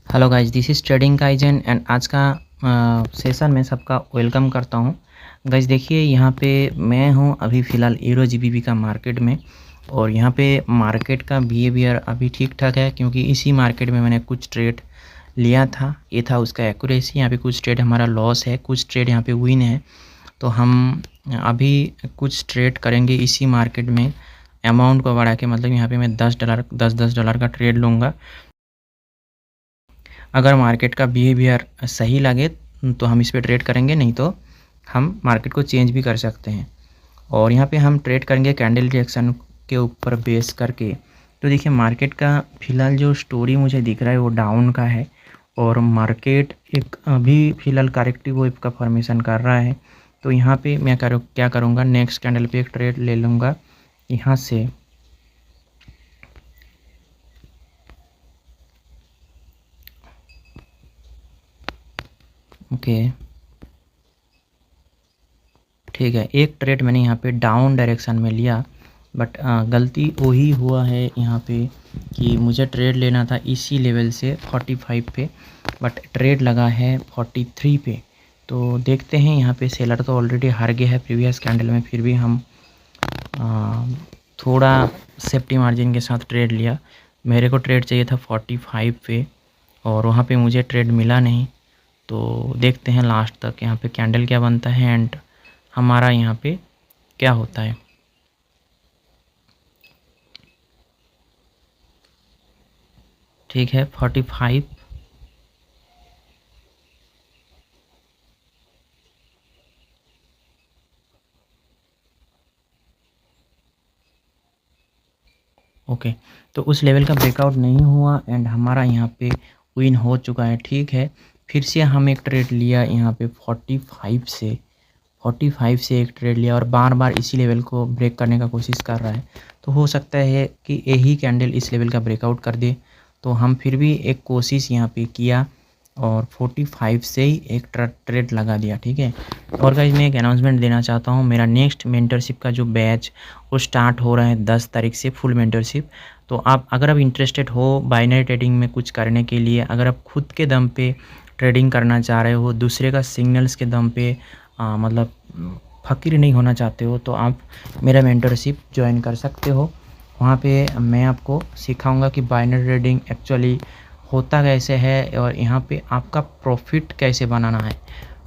Hello guys, this is trading kaizen and आज का session में सबका वेलकम करता हूं। गाइस देखिए, यहां पे मैं हूं अभी फ़िलहाल यूरो जीबीपी का मार्केट में। और यहां पे मार्केट का बिहेवियर अभी ठीक ठाक है, क्योंकि इसी मार्केट में मैंने कुछ ट्रेड लिया था। ये था उसका एक्यूरेसी। यहाँ पे कुछ ट्रेड हमारा लॉस है, कुछ ट्रेड यहाँ पे विन है। तो हम अभी कुछ ट्रेड करेंगे इसी मार्केट में। अमाउंट को बढ़ा के, मतलब यहाँ पे मैं $10 का ट्रेड लूँगा। अगर मार्केट का बिहेवियर सही लगे तो हम इस पे ट्रेड करेंगे, नहीं तो हम मार्केट को चेंज भी कर सकते हैं। और यहाँ पे हम ट्रेड करेंगे कैंडल रिएक्शन के ऊपर बेस करके। तो देखिए, मार्केट का फ़िलहाल जो स्टोरी मुझे दिख रहा है वो डाउन का है, और मार्केट एक अभी फ़िलहाल करेक्टिव वेव का फॉर्मेशन कर रहा है। तो यहाँ पे मैं क्या करूँगा, नेक्स्ट कैंडल पे एक ट्रेड ले लूँगा यहाँ से। ओके, ठीक है। एक ट्रेड मैंने यहाँ पे डाउन डायरेक्शन में लिया, बट गलती वही हुआ है यहाँ पे कि मुझे ट्रेड लेना था इसी लेवल से 45 पे, बट ट्रेड लगा है 43 पे। तो देखते हैं, यहाँ पे सेलर तो ऑलरेडी हार गया है प्रीवियस कैंडल में, फिर भी हम आ, थोड़ा सेफ्टी मार्जिन के साथ ट्रेड लिया। मेरे को ट्रेड चाहिए था 45 पे, और वहाँ पे मुझे ट्रेड मिला नहीं। तो देखते हैं लास्ट तक यहाँ पे कैंडल क्या बनता है एंड हमारा यहाँ पे क्या होता है। ठीक है, 45। ओके, तो उस लेवल का ब्रेकआउट नहीं हुआ एंड हमारा यहाँ पे विन हो चुका है। ठीक है, फिर से हम एक ट्रेड लिया यहाँ पे 45 से एक ट्रेड लिया, और बार बार इसी लेवल को ब्रेक करने का कोशिश कर रहा है। तो हो सकता है कि यही कैंडल इस लेवल का ब्रेकआउट कर दे। तो हम फिर भी एक कोशिश यहाँ पे किया और 45 से ही एक ट्रेड लगा दिया। ठीक है, और गाइस मैं एक अनाउंसमेंट देना चाहता हूँ। मेरा नेक्स्ट मेंटरशिप का जो बैच वो स्टार्ट हो रहा है 10 तारीख से, फुल मेंटरशिप। तो आप अगर आप इंटरेस्टेड हो बाइनरी ट्रेडिंग में कुछ करने के लिए, अगर आप खुद के दम पे ट्रेडिंग करना चाह रहे हो, दूसरे का सिग्नल्स के दम पे मतलब फ़कीर नहीं होना चाहते हो, तो आप मेरा मेंटरशिप ज्वाइन कर सकते हो। वहाँ पे मैं आपको सिखाऊंगा कि बाइनरी ट्रेडिंग एक्चुअली होता कैसे है, और यहाँ पे आपका प्रॉफिट कैसे बनाना है।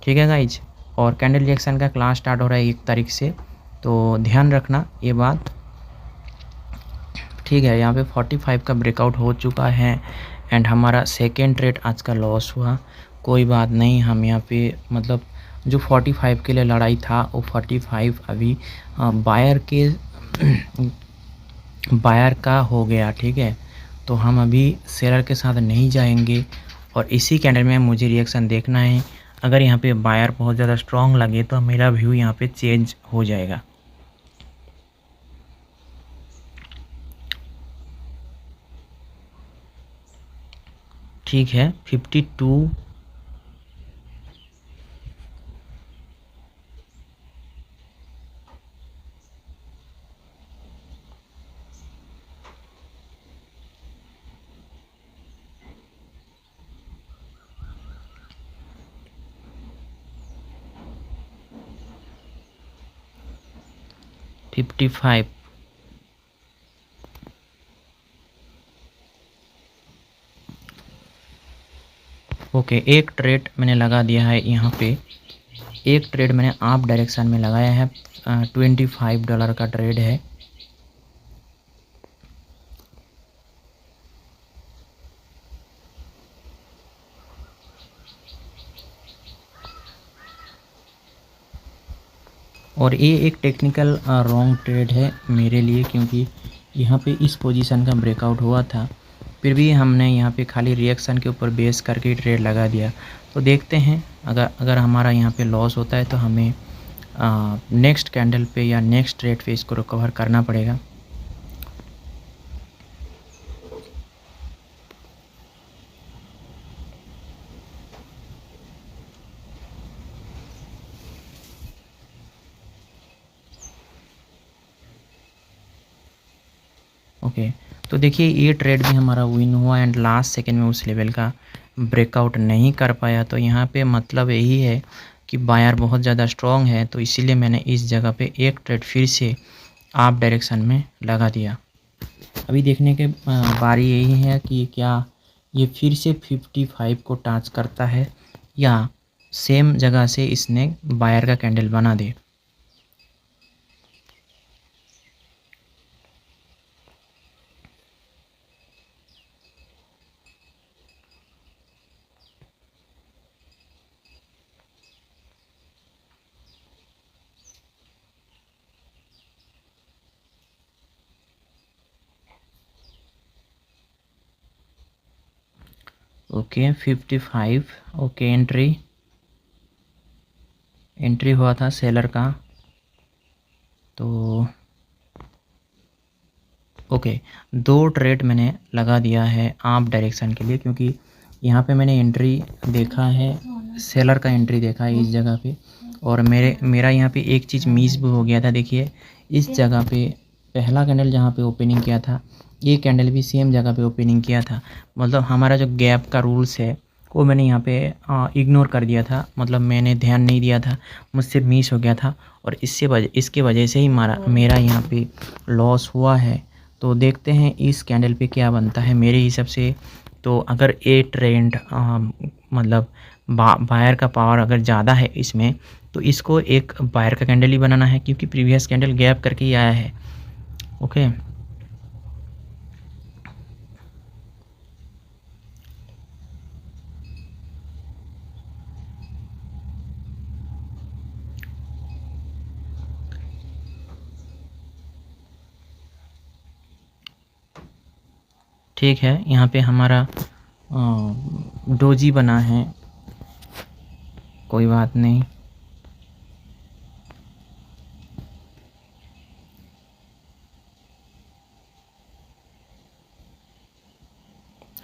ठीक है गाइज, और कैंडल रिएक्शन का क्लास स्टार्ट हो रहा है 1 तारीख से, तो ध्यान रखना ये बात। ठीक है, यहाँ पे 45 का ब्रेकआउट हो चुका है एंड हमारा सेकेंड ट्रेड आज का लॉस हुआ। कोई बात नहीं, हम यहाँ पे मतलब जो 45 के लिए लड़ाई था वो 45 अभी बायर के बायर का हो गया। ठीक है, तो हम अभी सेलर के साथ नहीं जाएंगे, और इसी कैंडल में मुझे रिएक्शन देखना है। अगर यहाँ पे बायर बहुत ज़्यादा स्ट्रॉन्ग लगे तो मेरा व्यू यहाँ पे चेंज हो जाएगा। ठीक है, 52। Fifty five. ओके, एक ट्रेड मैंने लगा दिया है यहाँ पे। एक ट्रेड मैंने आप डायरेक्शन में लगाया है, $25 का ट्रेड है। और ये एक टेक्निकल रॉन्ग ट्रेड है मेरे लिए, क्योंकि यहाँ पे इस पोजीशन का ब्रेकआउट हुआ था, फिर भी हमने यहाँ पे खाली रिएक्शन के ऊपर बेस करके ट्रेड लगा दिया। तो देखते हैं, अगर अगर हमारा यहाँ पे लॉस होता है तो हमें नेक्स्ट कैंडल पे या नेक्स्ट ट्रेड पे इसको रिकवर करना पड़ेगा। ओके, तो देखिए ये ट्रेड भी हमारा विन हुआ एंड लास्ट सेकंड में उस लेवल का ब्रेकआउट नहीं कर पाया, तो यहाँ पे मतलब यही है कि बायर बहुत ज़्यादा स्ट्रॉन्ग है, तो इसीलिए मैंने इस जगह पे एक ट्रेड फिर से आप डायरेक्शन में लगा दिया। अभी देखने के बारी यही है कि क्या ये फिर से 55 को टच करता है या सेम जगह से इसने बायर का कैंडल बना दे। ओके 55 ओके एंट्री हुआ था सेलर का, तो ओके 2 ट्रेड मैंने लगा दिया है आप डायरेक्शन के लिए, क्योंकि यहाँ पे मैंने एंट्री देखा है, सेलर का एंट्री देखा है इस जगह पे, और मेरा यहाँ पे एक चीज़ मिस भी हो गया था। देखिए इस जगह पे पहला कैंडल जहाँ पे ओपनिंग किया था, ये कैंडल भी सेम जगह पे ओपनिंग किया था। मतलब हमारा जो गैप का रूल्स है वो मैंने यहाँ पे इग्नोर कर दिया था, मतलब मैंने ध्यान नहीं दिया था, मुझसे मिस हो गया था, और इसके वजह से ही मेरा यहाँ पे लॉस हुआ है। तो देखते हैं इस कैंडल पे क्या बनता है। मेरे हिसाब से तो अगर ये ट्रेंड मतलब बायर का पावर अगर ज़्यादा है इसमें, तो इसको एक बायर का कैंडल ही बनाना है, क्योंकि प्रीवियस कैंडल गैप करके ही आया है। ओके ठीक है, यहाँ पे हमारा डोजी बना है, कोई बात नहीं।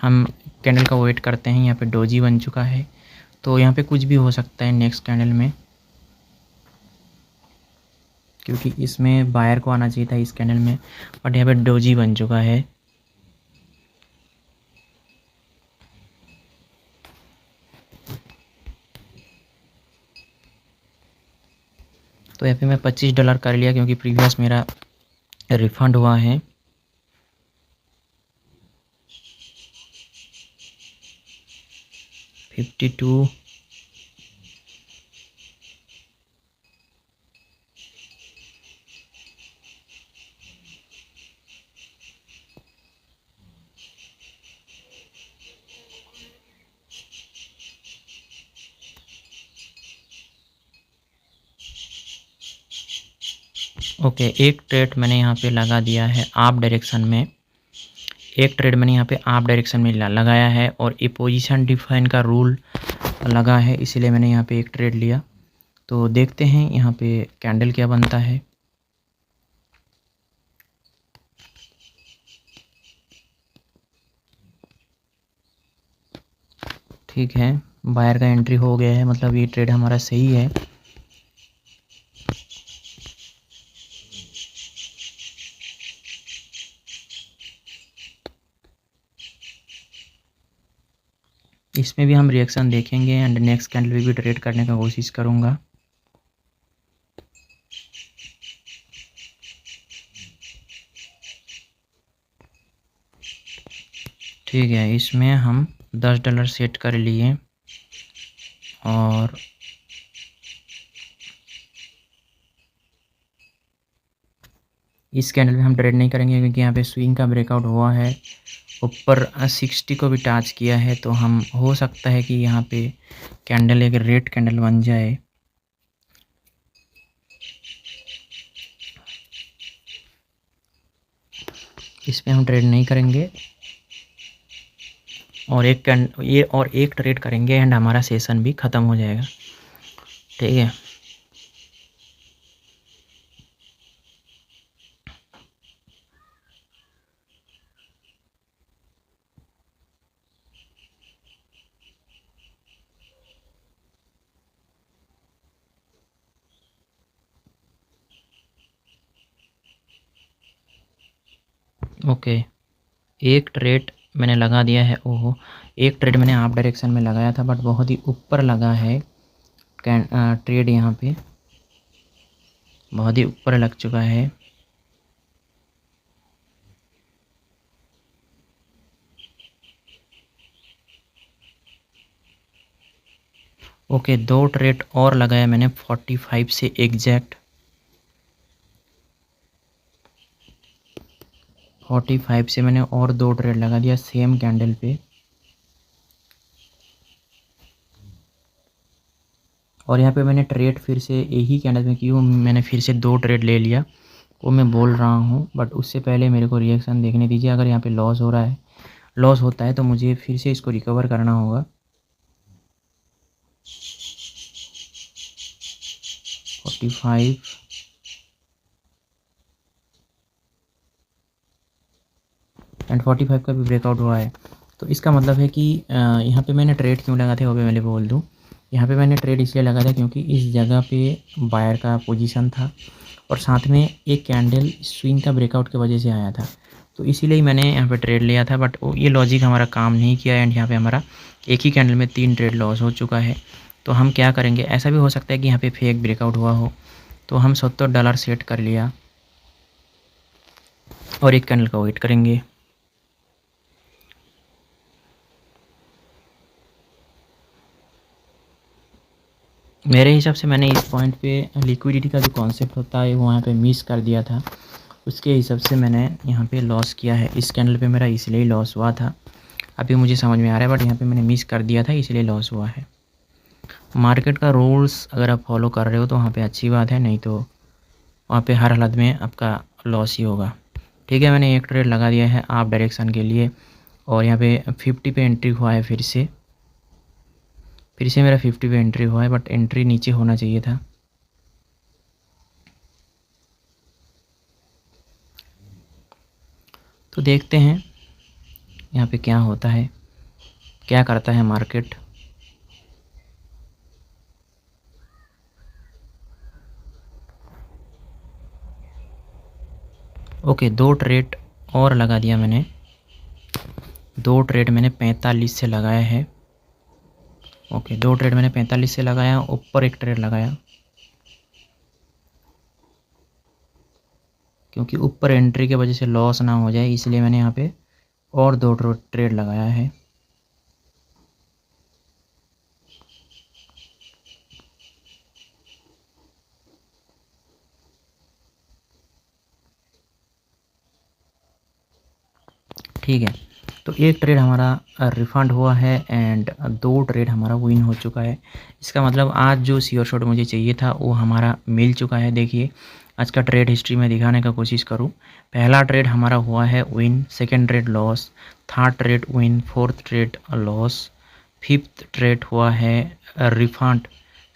हम कैंडल का वेट करते हैं। यहाँ पे डोजी बन चुका है, तो यहाँ पे कुछ भी हो सकता है नेक्स्ट कैंडल में, क्योंकि इसमें बायर को आना चाहिए था इस कैंडल में, बट यहाँ पे डोजी बन चुका है। तो यहाँ पे मैं $25 कर लिया, क्योंकि प्रीवियस मेरा रिफंड हुआ है। $52 ओके एक ट्रेड मैंने यहाँ पे लगा दिया है आप डायरेक्शन में, एक ट्रेड मैंने यहाँ पे आप डायरेक्शन में लगाया है, और ये पोजीशन डिफाइन का रूल लगा है, इसीलिए मैंने यहाँ पे एक ट्रेड लिया। तो देखते हैं यहाँ पे कैंडल क्या बनता है। ठीक है, बायर का एंट्री हो गया है, मतलब ये ट्रेड हमारा सही है। इसमें भी हम रिएक्शन देखेंगे एंड नेक्स्ट कैंडल भी ट्रेड करने का कोशिश करूँगा। ठीक है, इसमें हम $10 सेट कर लिए, और इस कैंडल में हम ट्रेड नहीं करेंगे, क्योंकि यहाँ पे स्विंग का ब्रेकआउट हुआ है, ऊपर 60 को भी टच किया है, तो हम हो सकता है कि यहाँ पे कैंडल एक रेड कैंडल बन जाए। इसमें हम ट्रेड नहीं करेंगे, और एक ट्रेड करेंगे एंड हमारा सेशन भी ख़त्म हो जाएगा। ठीक है, ओके एक ट्रेड मैंने लगा दिया है। ओहो, एक ट्रेड मैंने आप डायरेक्शन में लगाया था बट बहुत ही ऊपर लगा है ट्रेड, यहाँ पे बहुत ही ऊपर लग चुका है। ओके, 2 ट्रेड और लगाया मैंने 45 से एग्जैक्ट 45 से मैंने और 2 ट्रेड लगा दिया सेम कैंडल पे। और यहाँ पे मैंने ट्रेड फिर से यही कैंडल में क्यों मैंने फिर से 2 ट्रेड ले लिया वो मैं बोल रहा हूँ, बट उससे पहले मेरे को रिएक्शन देखने दीजिए। अगर यहाँ पे लॉस हो रहा है, लॉस होता है तो मुझे फिर से इसको रिकवर करना होगा। 45 एंड 45 का भी ब्रेकआउट हुआ है। तो इसका मतलब है कि यहाँ पे मैंने ट्रेड क्यों लगा था वो भी मैं बोल दूँ। यहाँ पे मैंने ट्रेड इसलिए लगा था क्योंकि इस जगह पे बायर का पोजीशन था और साथ में एक कैंडल स्विंग का ब्रेकआउट की वजह से आया था, तो इसीलिए मैंने यहाँ पे ट्रेड लिया था। बट ये लॉजिक हमारा काम नहीं किया एंड यहाँ पे हमारा एक ही कैंडल में 3 ट्रेड लॉस हो चुका है। तो हम क्या करेंगे, ऐसा भी हो सकता है कि यहाँ पे फेक ब्रेकआउट हुआ हो, तो हम $70 सेट कर लिया और एक कैंडल का वेट करेंगे। मेरे हिसाब से मैंने इस पॉइंट पे लिक्विडिटी का जो कॉन्सेप्ट होता है वो यहाँ पे मिस कर दिया था, उसके हिसाब से मैंने यहाँ पे लॉस किया है। इस कैंडल पे मेरा इसलिए लॉस हुआ था, अभी मुझे समझ में आ रहा है, बट यहाँ पे मैंने मिस कर दिया था इसलिए लॉस हुआ है। मार्केट का रूल्स अगर आप फॉलो कर रहे हो तो वहाँ पे अच्छी बात है, नहीं तो वहाँ पे हर हालत में आपका लॉस ही होगा। ठीक है, मैंने एक ट्रेड लगा दिया है आप डायरेक्शन के लिए और यहाँ पे 50 पे एंट्री हुआ है। फिर से मेरा 50 पे एंट्री हुआ है, बट एंट्री नीचे होना चाहिए था। तो देखते हैं यहाँ पे क्या होता है, क्या करता है मार्केट। ओके, 2 ट्रेड और लगा दिया मैंने। 2 ट्रेड मैंने 45 से लगाया है। ओके, 2 ट्रेड मैंने 45 से लगाया, ऊपर एक ट्रेड लगाया क्योंकि ऊपर एंट्री की वजह से लॉस ना हो जाए, इसलिए मैंने यहाँ पे और 2 ट्रेड लगाया है। ठीक है, तो एक ट्रेड हमारा रिफ़ंड हुआ है एंड 2 ट्रेड हमारा विन हो चुका है। इसका मतलब आज जो श्योर शॉट मुझे चाहिए था वो हमारा मिल चुका है। देखिए आज का ट्रेड हिस्ट्री में दिखाने का कोशिश करूँ। पहला ट्रेड हमारा हुआ है win, second trade loss, third trade win, fourth trade loss, fifth trade हुआ है रिफंड,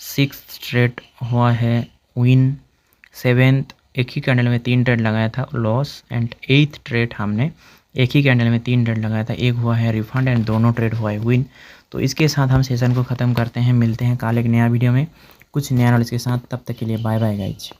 सिक्स्थ ट्रेड हुआ है विन, सेवेंथ एक ही कैंडल में 3 ट्रेड लगाया था लॉस एंड एट्थ ट्रेड हमने एक ही कैंडल में 3 ट्रेड लगाया था, एक हुआ है रिफंड एंड दोनों ट्रेड हुआ है विन। तो इसके साथ हम सेशन को ख़त्म करते हैं, मिलते हैं कल एक नया वीडियो में कुछ नया नॉलेज के साथ। तब तक के लिए बाय बाय गाइज।